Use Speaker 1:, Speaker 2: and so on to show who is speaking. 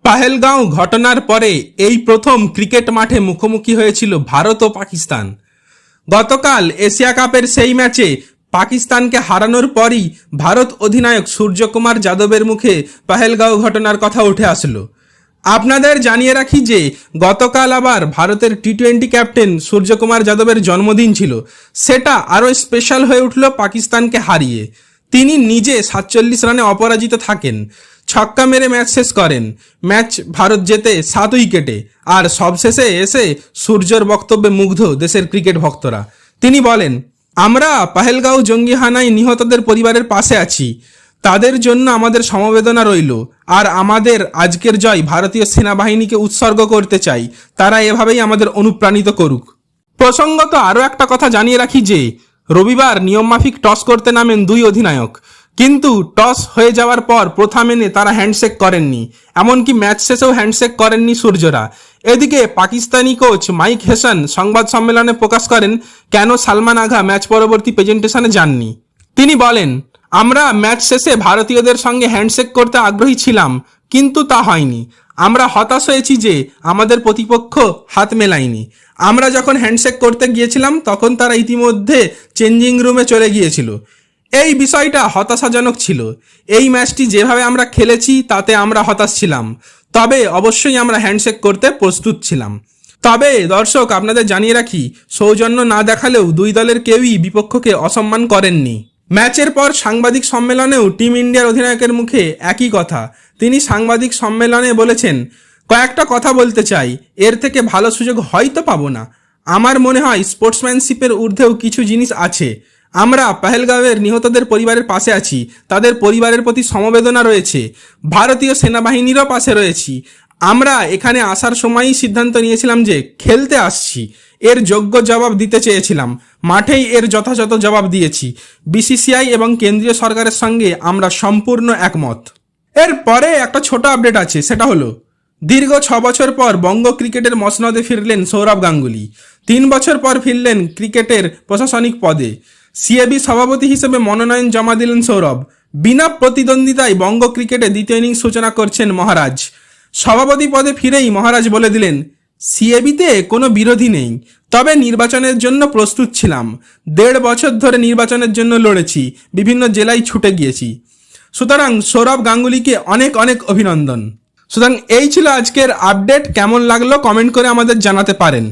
Speaker 1: পাহেলগাঁও ঘটনার পরে এই প্রথম ক্রিকেট মাঠে মুখোমুখি হয়েছিল ভারত ও পাকিস্তান। গতকাল এশিয়া কাপের সেই ম্যাচে পাকিস্তানকে হারানোর পরই ভারত অধিনায়ক সূর্যকুমার যাদবের মুখে পাহেলগাঁও ঘটনার কথা উঠে আসলো। আপনাদের জানিয়ে রাখি যে গতকাল আবার ভারতের টি-20 ক্যাপ্টেন সূর্যকুমার যাদবের জন্মদিন ছিল। সেটা আরও স্পেশাল হয়ে উঠল পাকিস্তানকে হারিয়ে। তিনি নিজে 47 রানে অপরাজিত থাকেন, ছক্কা মেরে ম্যাচ শেষ করেন। ম্যাচ ভারত জেতে 7 উইকেটে। আর সবশেষে এসে সূর্যর বক্তব্যে মুগ্ধ দেশের ক্রিকেট ভক্তরা। তিনি বলেন, আমরা পাহেলগাঁও জঙ্গি হানায় নিহতদের পরিবারের পাশে আছি, তাদের জন্য আমাদের সমবেদনা রইল। আর আমাদের আজকের জয় ভারতীয় সেনাবাহিনীকে উৎসর্গ করতে চাই, তারা এভাবেই আমাদের অনুপ্রাণিত করুক। প্রসঙ্গত আরও একটা কথা জানিয়ে রাখি যে রবিবার নিয়মমাফিক টস করতে নামেন দুই অধিনায়ক, কিন্তু টস হয়ে যাওয়ার পর প্রথা মেনে তারা হ্যান্ডশেক করেননি। এমনকি ম্যাচ শেষেও হ্যান্ডশেক করেননি সূর্যরা। এদিকে পাকিস্তানি কোচ মাইক হেসন সংবাদ সম্মেলনে প্রকাশ করেন কেন সালমান আগা ম্যাচ পরবর্তী প্রেজেন্টেশনে যাননি। তিনি বলেন, আমরা ম্যাচ শেষে ভারতীয়দের সঙ্গে হ্যান্ডশেক করতে আগ্রহী ছিলাম, কিন্তু তা হয়নি। আমরা হতাশ হয়েছি যে আমাদের প্রতিপক্ষ হাত মেলায়নি। আমরা যখন হ্যান্ডশেক করতে গিয়েছিলাম তখন তারা ইতিমধ্যে চেঞ্জিং রুমে চলে গিয়েছিল। এই বিষয়টা হতাশাজনক ছিল। এই ম্যাচটি যেভাবে আমরা খেলেছি তাতে আমরা হতাশ ছিলাম, তবে অবশ্যই আমরা হ্যান্ডশেক করতে প্রস্তুত ছিলাম। তবে দর্শক, আপনাদের জানিয়ে রাখি, সৌজন্য না দেখালেও দুই দলের কেউই বিপক্ষকে অসম্মান করেননি। ম্যাচের পর সাংবাদিক সম্মেলনেও টিম ইন্ডিয়ার অধিনায়কের মুখে একই কথা। তিনি সাংবাদিক সম্মেলনে বলেছেন, কয়েকটা কথা বলতে চাই, এর থেকে ভালো সুযোগ হয়তো পাবো না। আমার মনে হয় স্পোর্টসম্যানশিপের ঊর্ধ্বেও কিছু জিনিস আছে। আমরা পাহেলগাঁওয়ের নিহতদের পরিবারের পাশে আছি, তাদের পরিবারের প্রতি সমবেদনা রয়েছে, ভারতীয় সেনাবাহিনীরও পাশে রয়েছি। আমরা এখানে আসার সময়ই সিদ্ধান্ত নিয়েছিলাম যে খেলতে আসছি, এর যোগ্য জবাব দিতে চেয়েছিলাম, মাঠেই এর যথাযথ জবাব দিয়েছি। বিসিসিআই এবং কেন্দ্রীয় সরকারের সঙ্গে আমরা সম্পূর্ণ একমত। এর পরে একটা ছোট আপডেট আছে, সেটা হলো দীর্ঘ 6 বছর পর বঙ্গ ক্রিকেটের মসনদে ফিরলেন সৌরভ গাঙ্গুলি। 3 বছর পর ফিরলেন ক্রিকেটের প্রশাসনিক পদে। সিএবি সভাপতি হিসেবে মনোনয়ন জমা দিলেন সৌরভ। বিনা প্রতিদ্বন্দ্বিতায় বঙ্গ ক্রিকেটে দ্বিতীয় ইনিংস সূচনা করছেন মহারাজ। সভাপতি পদে ফিরেই মহারাজ বলে দিলেন, সিএবিতে কোনো বিরোধী নেই, তবে নির্বাচনের জন্য প্রস্তুত ছিলাম। 1.5 বছর ধরে নির্বাচনের জন্য লড়েছি, বিভিন্ন জেলায় ছুটে গিয়েছি। সুতরাং সৌরভ গাঙ্গুলিকে অনেক অনেক অভিনন্দন। সুতরাং এই ছিল আজকের আপডেট। কেমন লাগলো কমেন্ট করে আমাদের জানাতে পারেন।